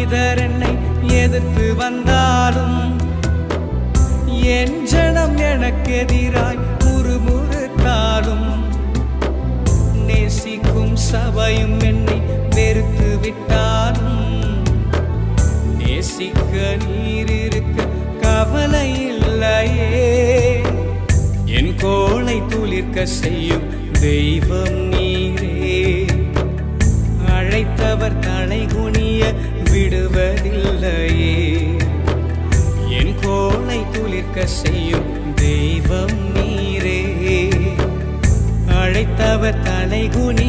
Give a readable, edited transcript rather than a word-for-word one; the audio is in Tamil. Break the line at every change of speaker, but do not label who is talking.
மனிதர் என்னை எதிர்த்து வந்தாலும் என் ஜனம் எனக்கு எதிராய் முறுமுறுத்தாலும் நேசிக்கும் சபையும் என்னை வெறுத்து விட்டாலும் நேசிக்க நீர் இருக்க கவலை இல்லையே. என் கோளை துளிர்க்க செய்யும் தெய்வம் நீரே. அழைத்தவர் தலை குனிய விடுவதில்லையே. என் கோளை துளிர்க்க செய்யும் தெய்வம் நீரே. அழைத்தவர் தலை குனிய